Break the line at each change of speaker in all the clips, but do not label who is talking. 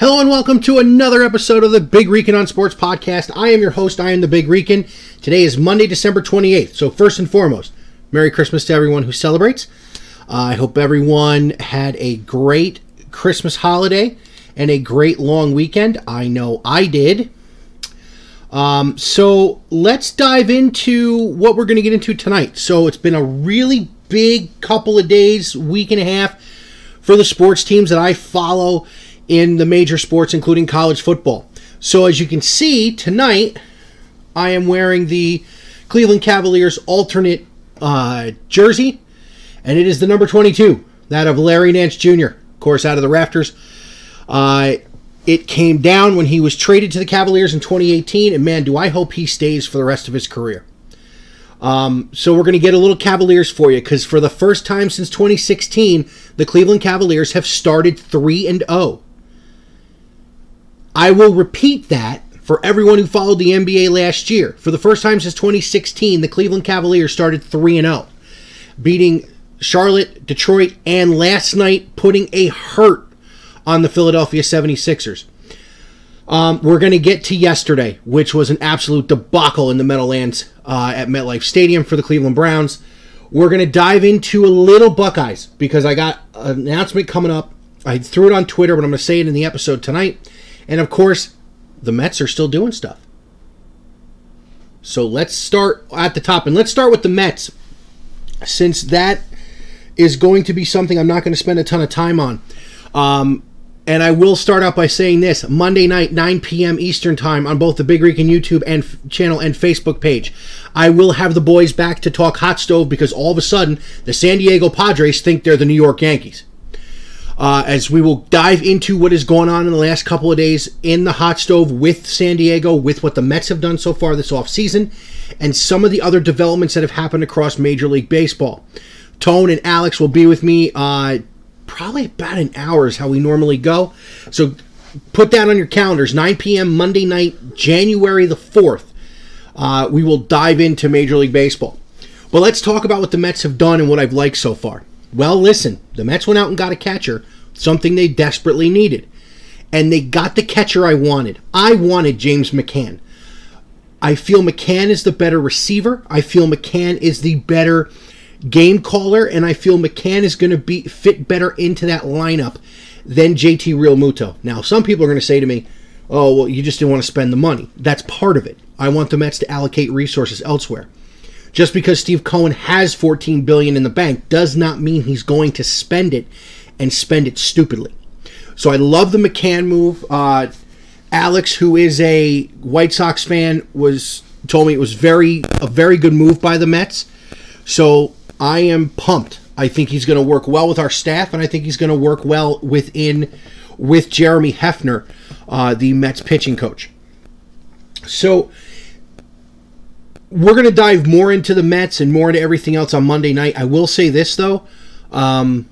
Hello and welcome to another episode of the Big Rican on Sports podcast. I am your host, I am the Big Rican. Today is Monday, December 28th. So first and foremost, Merry Christmas to everyone who celebrates. I hope everyone had a great Christmas holiday and a great long weekend. I know I did. So let's dive into what we're going to get into tonight. So it's been a really big couple of days, week and a half for the sports teams that I follow in the major sports, including college football. So as you can see, tonight, I am wearing the Cleveland Cavaliers alternate jersey, and it is the number 22, that of Larry Nance Jr., of course, out of the rafters. It came down when he was traded to the Cavaliers in 2018, and man, do I hope he stays for the rest of his career. So we're going to get a little Cavaliers for you, because for the first time since 2016, the Cleveland Cavaliers have started 3-0. I will repeat that for everyone who followed the NBA last year. For the first time since 2016, the Cleveland Cavaliers started 3-0, beating Charlotte, Detroit, and last night putting a hurt on the Philadelphia 76ers. We're going to get to yesterday, which was an absolute debacle in the Meadowlands at MetLife Stadium for the Cleveland Browns. We're going to dive into a little Buckeyes, because I got an announcement coming up. I threw it on Twitter, but I'm going to say it in the episode tonight. And of course, the Mets are still doing stuff. So let's start at the top. And let's start with the Mets, since that is going to be something I'm not going to spend a ton of time on. And I will start out by saying this. Monday night, 9 p.m. Eastern Time on both the Big Rican YouTube channel and Facebook page. I will have the boys back to talk hot stove, because all of a sudden, the San Diego Padres think they're the New York Yankees. As we will dive into what is going on in the last couple of days in the hot stove with San Diego, with what the Mets have done so far this offseason, and some of the other developments that have happened across Major League Baseball. Tone and Alex will be with me probably about an hour is how we normally go. So put that on your calendars. 9 p.m. Monday night, January the 4th. We will dive into Major League Baseball. But let's talk about what the Mets have done and what I've liked so far. Well, listen, the Mets went out and got a catcher, something they desperately needed. And they got the catcher I wanted. I wanted James McCann. I feel McCann is the better receiver. I feel McCann is the better game caller. And I feel McCann is going to fit better into that lineup than JT Realmuto. Now, some people are going to say to me, oh, well, you just didn't want to spend the money. That's part of it. I want the Mets to allocate resources elsewhere. Just because Steve Cohen has $14 billion in the bank does not mean he's going to spend it and spend it stupidly. So I love the McCann move. Alex, who is a White Sox fan, told me it was a very good move by the Mets. So I am pumped. I think he's going to work well with our staff, and I think he's going to work well with Jeremy Hefner, the Mets pitching coach. So we're going to dive more into the Mets and more into everything else on Monday night. I will say this, though. I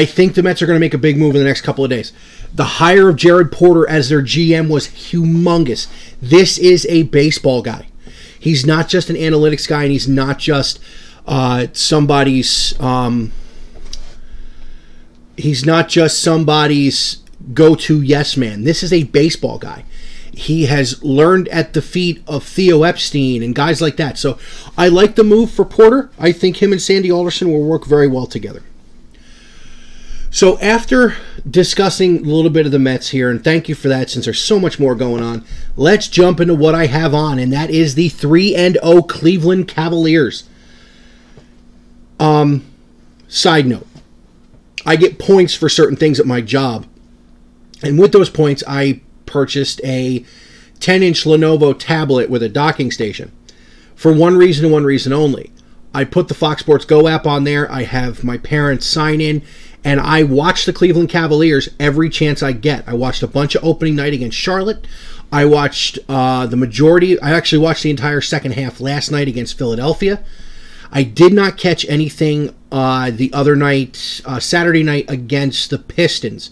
think the Mets are going to make a big move in the next couple of days. The hire of Jared Porter as their GM was humongous. This is a baseball guy. He's not just an analytics guy, and he's not just somebody's go-to yes man. This is a baseball guy. He has learned at the feet of Theo Epstein and guys like that. So I like the move for Porter. I think him and Sandy Alderson will work very well together. So after discussing a little bit of the Mets here, and thank you for that since there's so much more going on, let's jump into what I have on, and that is the 3-0 Cleveland Cavaliers. Side note, I get points for certain things at my job, and with those points, I purchased a 10-inch Lenovo tablet with a docking station for one reason and one reason only. I put the Fox Sports Go app on there. I have my parents sign in, and I watch the Cleveland Cavaliers every chance I get. I watched a bunch of opening night against Charlotte. I watched the majority. I actually watched the entire second half last night against Philadelphia. I did not catch anything the other night, Saturday night, against the Pistons.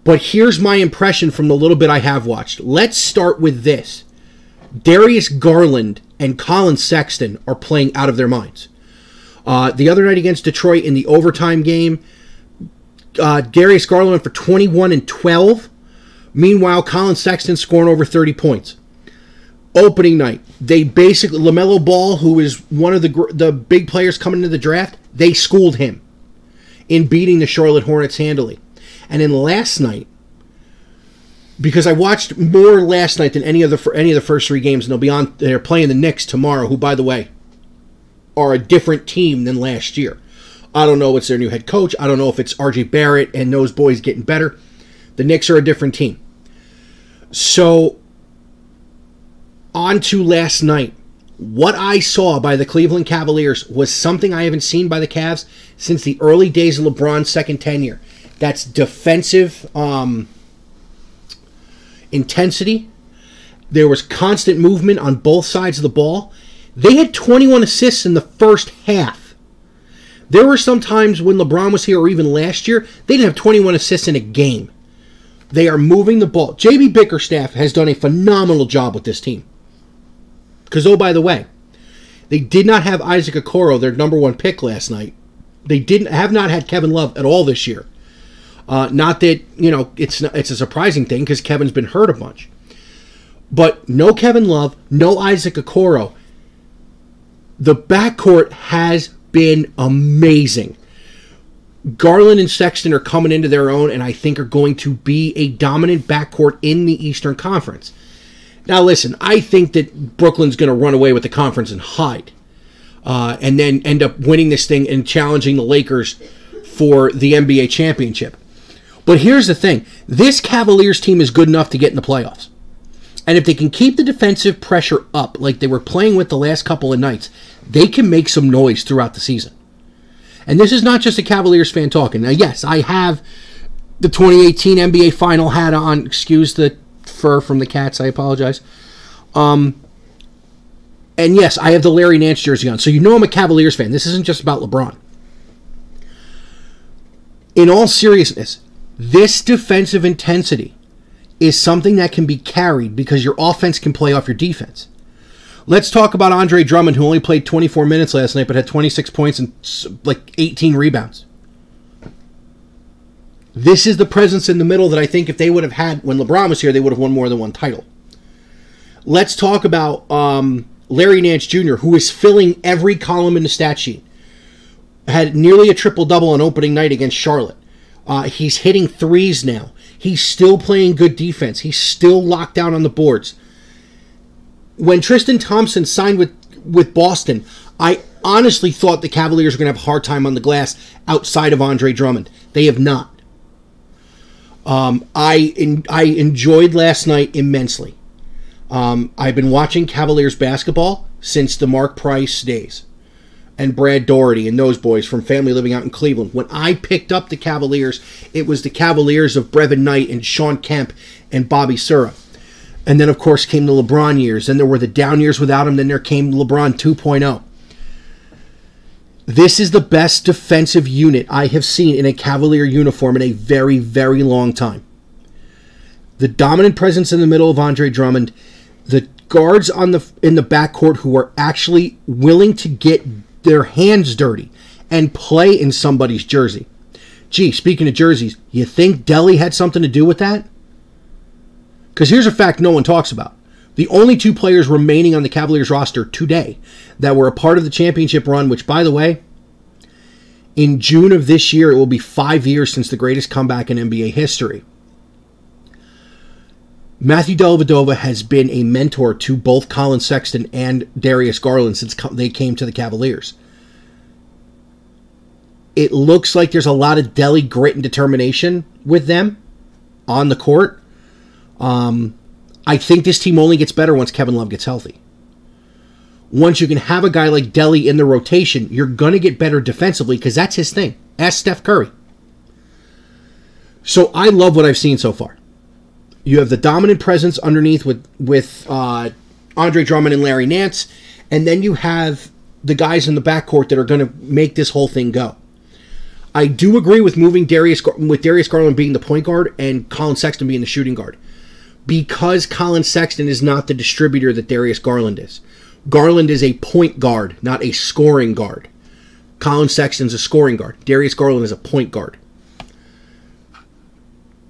But here's my impression from the little bit I have watched. Let's start with this. Darius Garland and Colin Sexton are playing out of their minds. The other night against Detroit in the overtime game, Darius Garland for 21 and 12. Meanwhile, Colin Sexton scoring over 30 points. Opening night, they basically, LaMelo Ball, who is one of the big players coming into the draft, they schooled him in beating the Charlotte Hornets handily. And then last night, because I watched more last night than any of the first 3 games, and they're playing the Knicks tomorrow, who, by the way, are a different team than last year. I don't know what's their new head coach. I don't know if it's RJ Barrett and those boys getting better. The Knicks are a different team. So, on to last night. What I saw by the Cleveland Cavaliers was something I haven't seen by the Cavs since the early days of LeBron's second tenure. That's defensive intensity. There was constant movement on both sides of the ball. They had 21 assists in the first half. There were some times when LeBron was here, or even last year, they didn't have 21 assists in a game. They are moving the ball. J.B. Bickerstaff has done a phenomenal job with this team. Because, oh, by the way, they did not have Isaac Okoro, their number 1 pick last night. They have not had Kevin Love at all this year. Not that, it's a surprising thing because Kevin's been hurt a bunch. But no Kevin Love, no Isaac Okoro. The backcourt has been amazing. Garland and Sexton are coming into their own and I think are going to be a dominant backcourt in the Eastern Conference. Now listen, I think that Brooklyn's going to run away with the conference and hide. And then end up winning this thing and challenging the Lakers for the NBA championship. But here's the thing. This Cavaliers team is good enough to get in the playoffs. And if they can keep the defensive pressure up like they were playing with the last couple of nights, they can make some noise throughout the season. And this is not just a Cavaliers fan talking. Now, yes, I have the 2018 NBA final hat on. Excuse the fur from the cats. I apologize. And yes, I have the Larry Nance jersey on. So you know I'm a Cavaliers fan. This isn't just about LeBron. In all seriousness, this defensive intensity is something that can be carried because your offense can play off your defense. Let's talk about Andre Drummond, who only played 24 minutes last night but had 26 points and like 18 rebounds. This is the presence in the middle that I think if they would have had when LeBron was here, they would have won more than one title. Let's talk about Larry Nance Jr., who is filling every column in the stat sheet. Had nearly a triple-double on opening night against Charlotte. He's hitting threes now. He's still playing good defense. He's still locked down on the boards. When Tristan Thompson signed with Boston, I honestly thought the Cavaliers were going to have a hard time on the glass outside of Andre Drummond. They have not. I enjoyed last night immensely. I've been watching Cavaliers basketball since the Mark Price days. And Brad Doherty and those boys from Family Living out in Cleveland. When I picked up the Cavaliers, it was the Cavaliers of Brevin Knight and Sean Kemp and Bobby Sura. And then, of course, came the LeBron years. Then there were the down years without him. Then there came LeBron 2.0. This is the best defensive unit I have seen in a Cavalier uniform in a very, very long time. The dominant presence in the middle of Andre Drummond. The guards in the backcourt who are actually willing to get their hands dirty and play in somebody's jersey. Gee, speaking of jerseys, you think Delly had something to do with that? Because here's a fact no one talks about. The only 2 players remaining on the Cavaliers roster today that were a part of the championship run, which, by the way, in June of this year, it will be 5 years since the greatest comeback in NBA history. Matthew Dellavedova has been a mentor to both Colin Sexton and Darius Garland since they came to the Cavaliers. It looks like there's a lot of Delly grit and determination with them on the court. I think this team only gets better once Kevin Love gets healthy. Once you can have a guy like Delly in the rotation, you're going to get better defensively because that's his thing. Ask Steph Curry. So I love what I've seen so far. You have the dominant presence underneath with Andre Drummond and Larry Nance, and then you have the guys in the backcourt that are going to make this whole thing go. I do agree with moving Darius Garland being the point guard and Colin Sexton being the shooting guard, because Colin Sexton is not the distributor that Darius Garland is. Garland is a point guard, not a scoring guard. Colin Sexton's a scoring guard. Darius Garland is a point guard.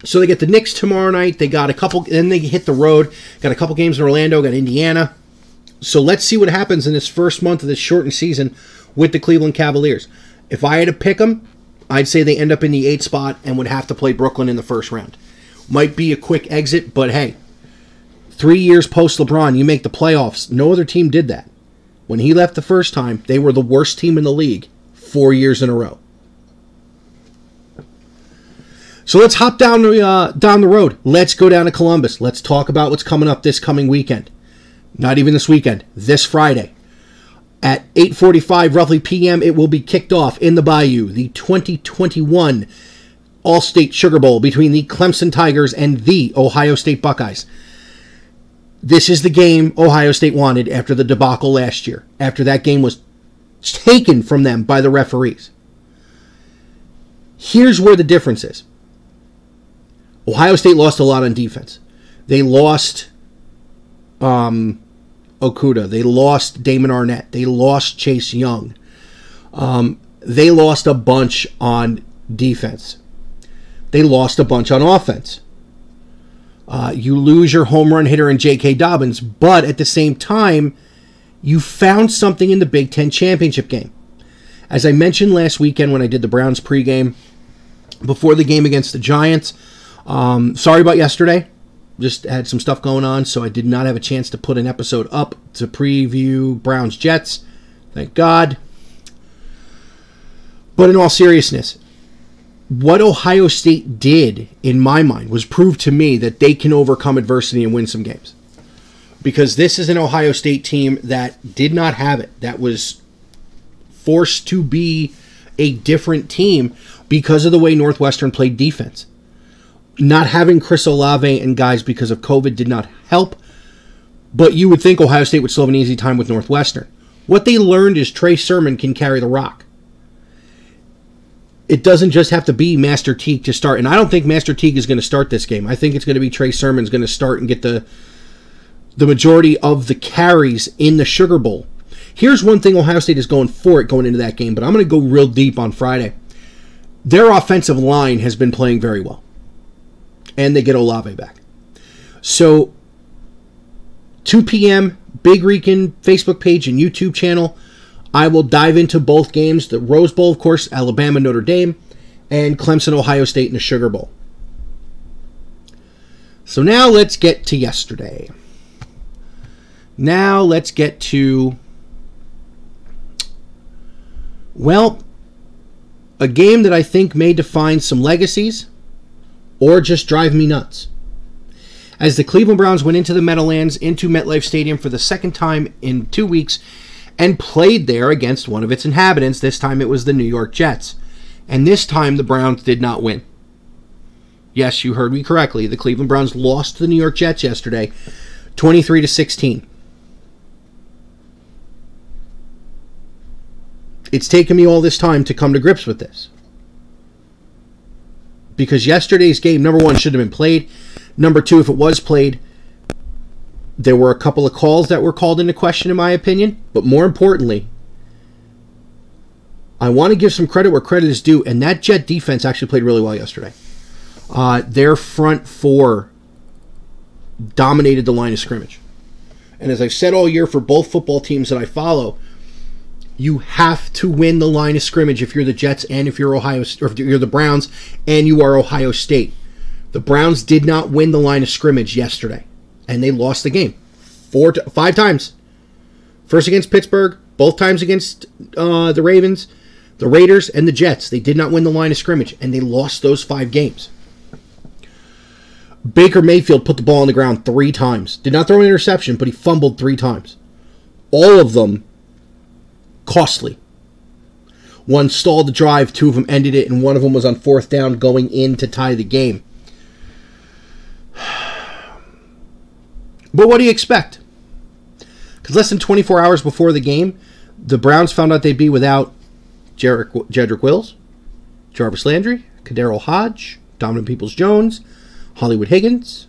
So they get the Knicks tomorrow night. They got a couple, then they hit the road. Got a couple games in Orlando. Got Indiana. So let's see what happens in this first month of this shortened season with the Cleveland Cavaliers. If I had to pick them, I'd say they end up in the 8th spot and would have to play Brooklyn in the first round. Might be a quick exit, but hey, 3 years post LeBron, you make the playoffs. No other team did that. When he left the first time, they were the worst team in the league 4 years in a row. So let's hop down the road. Let's go down to Columbus. Let's talk about what's coming up this coming weekend. Not even this weekend, this Friday. At 8:45 roughly p.m., it will be kicked off in the Bayou, the 2021 All-State Sugar Bowl between the Clemson Tigers and the Ohio State Buckeyes. This is the game Ohio State wanted after the debacle last year, after that game was taken from them by the referees. Here's where the difference is. Ohio State lost a lot on defense. They lost Okuda. They lost Damon Arnett. They lost Chase Young. They lost a bunch on defense. They lost a bunch on offense. You lose your home run hitter in J.K. Dobbins, but at the same time, you found something in the Big Ten championship game. As I mentioned last weekend when I did the Browns pregame, before the game against the Giants, sorry about yesterday. Just had some stuff going on, so I did not have a chance to put an episode up to preview Browns-Jets. Thank God. But in all seriousness, what Ohio State did, in my mind, was prove to me that they can overcome adversity and win some games. Because this is an Ohio State team that did not have it. That was forced to be a different team because of the way Northwestern played defense. Not having Chris Olave and guys because of COVID did not help, but you would think Ohio State would still have an easy time with Northwestern. What they learned is Trey Sermon can carry the rock. It doesn't just have to be Master Teague to start, and I don't think Master Teague is going to start this game. I think it's going to be Trey Sermon's going to start and get the majority of the carries in the Sugar Bowl. Here's one thing Ohio State is going for it going into that game, but I'm going to go real deep on Friday. Their offensive line has been playing very well. And they get Olave back. So, 2 p.m., Big Rican Facebook page and YouTube channel. I will dive into both games. The Rose Bowl, of course, Alabama, Notre Dame, and Clemson, Ohio State in the Sugar Bowl. So now let's get to yesterday. Now let's get to, well, a game that I think may define some legacies or just drive me nuts. As the Cleveland Browns went into the Meadowlands, into MetLife Stadium for the second time in 2 weeks, and played there against one of its inhabitants. This time it was the New York Jets. And this time the Browns did not win. Yes, you heard me correctly. The Cleveland Browns lost to the New York Jets yesterday, 23-16. It's taken me all this time to come to grips with this. Because yesterday's game, number one, should have been played. Number two, if it was played, there were a couple of calls that were called into question, in my opinion. But more importantly, I want to give some credit where credit is due, and that Jet defense actually played really well yesterday. Their front four dominated the line of scrimmage. And as I've said all year for both football teams that I follow, you have to win the line of scrimmage if you're the Jets and if you're Ohio, or if you're the Browns and you are Ohio State. The Browns did not win the line of scrimmage yesterday, and they lost the game 5 times. First against Pittsburgh, both times against the Ravens, the Raiders, and the Jets. They did not win the line of scrimmage, and they lost those 5 games. Baker Mayfield put the ball on the ground 3 times. Did not throw an interception, but he fumbled 3 times. All of them costly. One stalled the drive, 2 of them ended it, and 1 of them was on 4th down going in to tie the game. But what do you expect? Because less than 24 hours before the game, the Browns found out they'd be without Jedrick Wills, Jarvis Landry, Kadero Hodge, Donovan Peoples-Jones, Hollywood Higgins.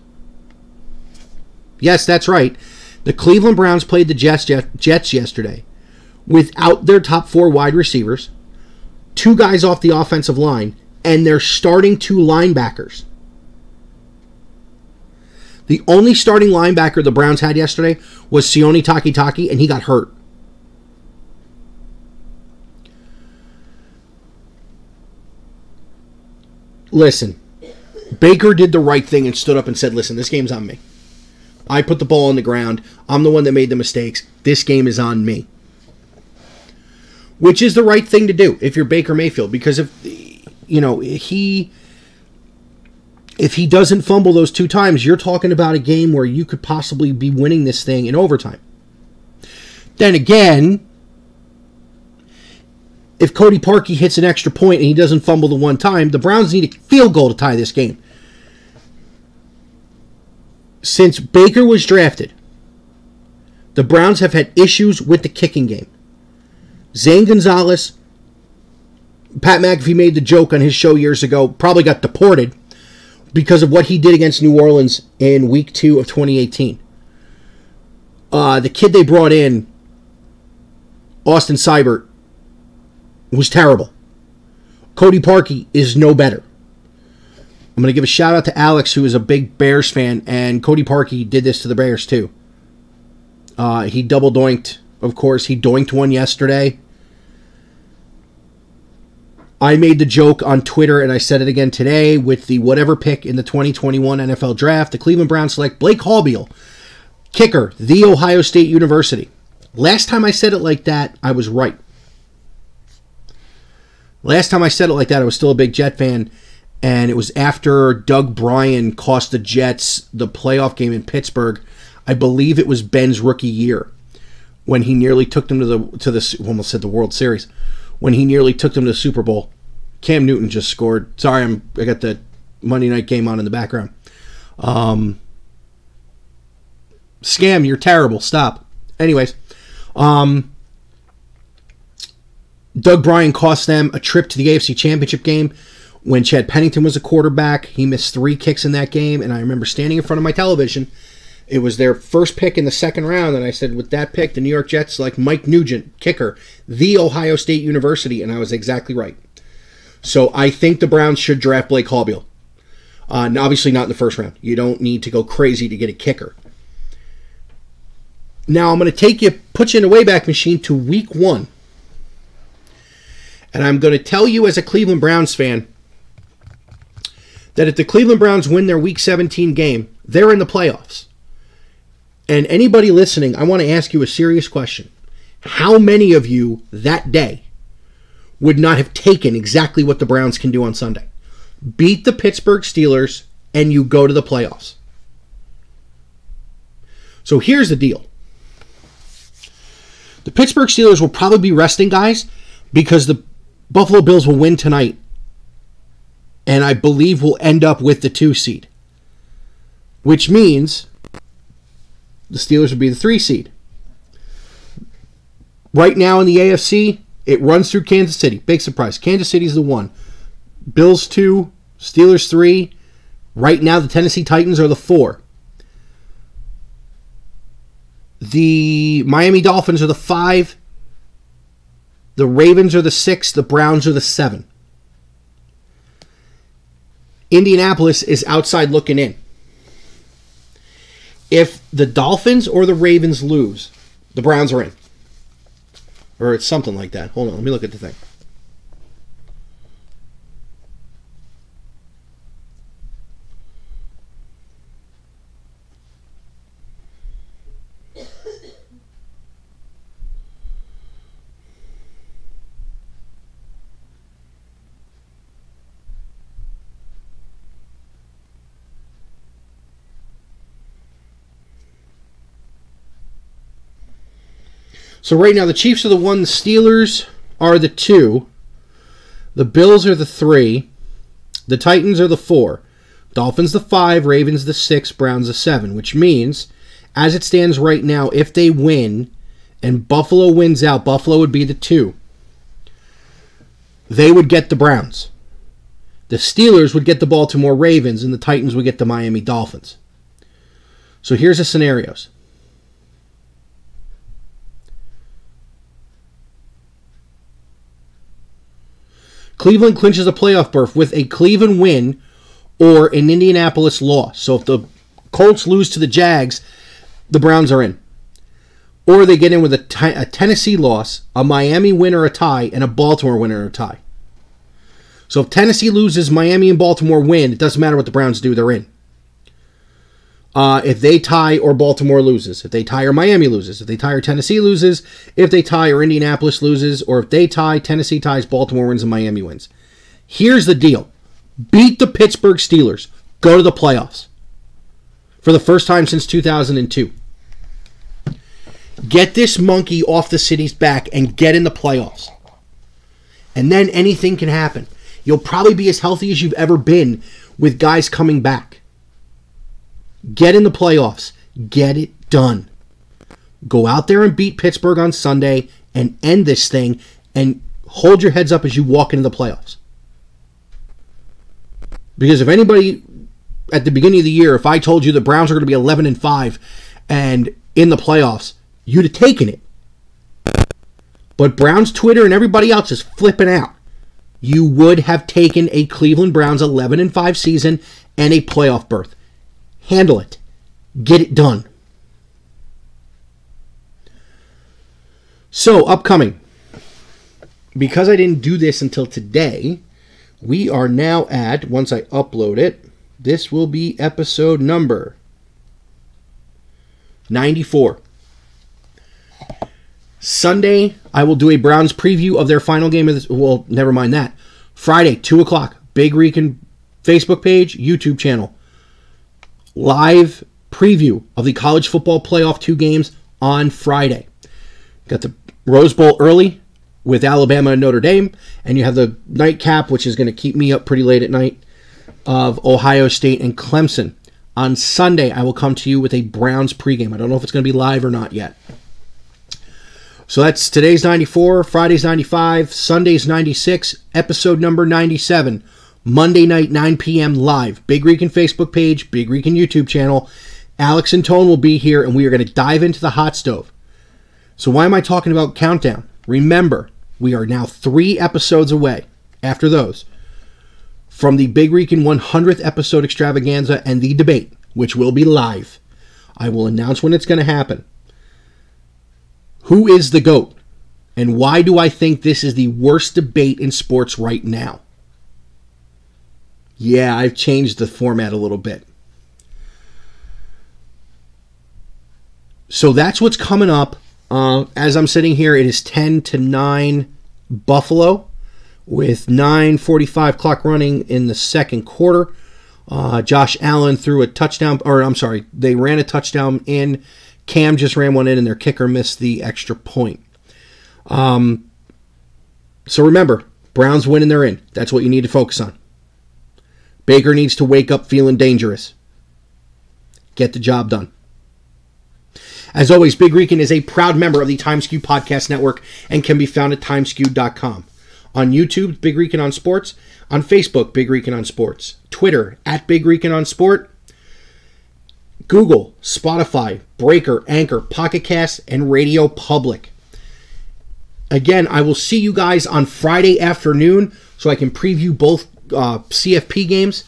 Yes, that's right. The Cleveland Browns played the Jets yesterday without their top 4 wide receivers, 2 guys off the offensive line, and their starting 2 linebackers. The only starting linebacker the Browns had yesterday was Sione Takitaki, and he got hurt. Listen, Baker did the right thing and stood up and said, listen, this game's on me. I put the ball on the ground. I'm the one that made the mistakes. This game is on me. Which is the right thing to do if you're Baker Mayfield. Because if he doesn't fumble those 2 times, you're talking about a game where you could possibly be winning this thing in overtime. Then again, if Cody Parkey hits an extra point and he doesn't fumble the 1 time, the Browns need a field goal to tie this game. Since Baker was drafted, the Browns have had issues with the kicking game. Zane Gonzalez, Pat McAfee made the joke on his show years ago, probably got deported because of what he did against New Orleans in Week 2 of 2018. The kid they brought in, Austin Seibert, was terrible. Cody Parkey is no better. I'm going to give a shout out to Alex, who is a big Bears fan, and Cody Parkey did this to the Bears too. He double doinked, of course. He doinked one yesterday. I made the joke on Twitter, and I said it again today, with the whatever pick in the 2021 NFL Draft, the Cleveland Browns select Blake Hallbeal, kicker, The Ohio State University. Last time I said it like that, I was right. Last time I said it like that, I was still a big Jet fan, and it was after Doug Bryan cost the Jets the playoff game in Pittsburgh. I believe it was Ben's rookie year when he nearly took them to the almost said the World Series, when he nearly took them to the Super Bowl. Cam Newton just scored. Sorry, I got the Monday night game on in the background. Scam, you're terrible. Stop. Anyways, Doug Bryan cost them a trip to the AFC Championship game when Chad Pennington was a quarterback. He missed 3 kicks in that game, and I remember standing in front of my television. It was their first pick in the second round, and I said, with that pick, the New York Jets select Mike Nugent, kicker, The Ohio State University, and I was exactly right. So I think the Browns should draft Blake Hallbeal. Obviously not in the first round. You don't need to go crazy to get a kicker. Now I'm going to put you in a Wayback Machine to Week 1. And I'm going to tell you as a Cleveland Browns fan that if the Cleveland Browns win their Week 17 game, they're in the playoffs. And anybody listening, I want to ask you a serious question. How many of you that day would not have taken exactly what the Browns can do on Sunday? Beat the Pittsburgh Steelers, and you go to the playoffs. So here's the deal. The Pittsburgh Steelers will probably be resting guys because the Buffalo Bills will win tonight, and I believe will end up with the 2 seed, which means the Steelers would be the 3 seed. Right now in the AFC, it runs through Kansas City. Big surprise. Kansas City's the 1. Bills 2, Steelers 3. Right now the Tennessee Titans are the 4. The Miami Dolphins are the 5. The Ravens are the 6. The Browns are the 7. Indianapolis is outside looking in. If the Dolphins or the Ravens lose, the Browns are in. Or it's something like that. Hold on, let me look at the thing. So right now the Chiefs are the 1, the Steelers are the 2, the Bills are the 3, the Titans are the 4, Dolphins the 5, Ravens the 6, Browns the 7, which means, as it stands right now, if they win and Buffalo wins out, Buffalo would be the 2. They would get the Browns. The Steelers would get the Baltimore Ravens, and the Titans would get the Miami Dolphins. So here's the scenarios. Cleveland clinches a playoff berth with a Cleveland win or an Indianapolis loss. So if the Colts lose to the Jags, the Browns are in. Or they get in with a Tennessee loss, a Miami win or a tie, and a Baltimore win or a tie. So if Tennessee loses, Miami and Baltimore win, it doesn't matter what the Browns do, they're in. If they tie or Baltimore loses, if they tie or Miami loses, if they tie or Tennessee loses, if they tie or Indianapolis loses, or if they tie, Tennessee ties, Baltimore wins, and Miami wins. Here's the deal. Beat the Pittsburgh Steelers. Go to the playoffs. For the first time since 2002. Get this monkey off the city's back and get in the playoffs. And then anything can happen. You'll probably be as healthy as you've ever been with guys coming back. Get in the playoffs. Get it done. Go out there and beat Pittsburgh on Sunday and end this thing and hold your heads up as you walk into the playoffs. Because if anybody at the beginning of the year, if I told you the Browns are going to be 11-5 and in the playoffs, you'd have taken it. But Browns Twitter and everybody else is flipping out. You would have taken a Cleveland Browns 11-5 season and a playoff berth. Handle it. Get it done. So, upcoming. Because I didn't do this until today, we are now at, once I upload it, this will be episode number 94. Sunday, I will do a Browns preview of their final game of this. Well, never mind that. Friday, 2 o'clock. Big Rican Facebook page, YouTube channel. Live preview of the college football playoff 2 games on Friday. Got the Rose Bowl early with Alabama and Notre Dame. And you have the nightcap, which is going to keep me up pretty late at night, of Ohio State and Clemson. On Sunday, I will come to you with a Browns pregame. I don't know if it's going to be live or not yet. So that's today's 94, Friday's 95, Sunday's 96, episode number 97. Monday night, 9 p.m. live. Big Rican Facebook page, Big Rican YouTube channel. Alex and Tone will be here, and we are going to dive into the hot stove. So why am I talking about countdown? Remember, we are now 3 episodes away, after those, from the Big Rican 100th episode extravaganza and the debate, which will be live. I will announce when it's going to happen. Who is the GOAT? And why do I think this is the worst debate in sports right now? Yeah, I've changed the format a little bit. So that's what's coming up. As I'm sitting here, it is 10-9 Buffalo with 9:45 clock running in the second quarter. Josh Allen threw a touchdown, or I'm sorry, they ran a touchdown in. Cam just ran one in, and their kicker missed the extra point. So remember, Browns win and they're in. That's what you need to focus on. Baker needs to wake up feeling dangerous. Get the job done. As always, Big Rican is a proud member of the TimeSkew Podcast Network and can be found at timeskew.com. On YouTube, Big Rican on Sports. On Facebook, Big Rican on Sports. Twitter, at Big Rican on Sport. Google, Spotify, Breaker, Anchor, Pocket Cast, and Radio Public. Again, I will see you guys on Friday afternoon so I can preview both CFP games.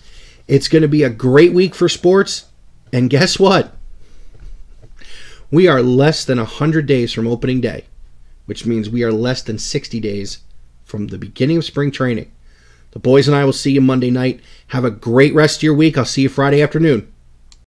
It's going to be a great week for sports. And guess what? We are less than 100 days from opening day, which means we are less than 60 days from the beginning of spring training. The boys and I will see you Monday night. Have a great rest of your week. I'll see you Friday afternoon.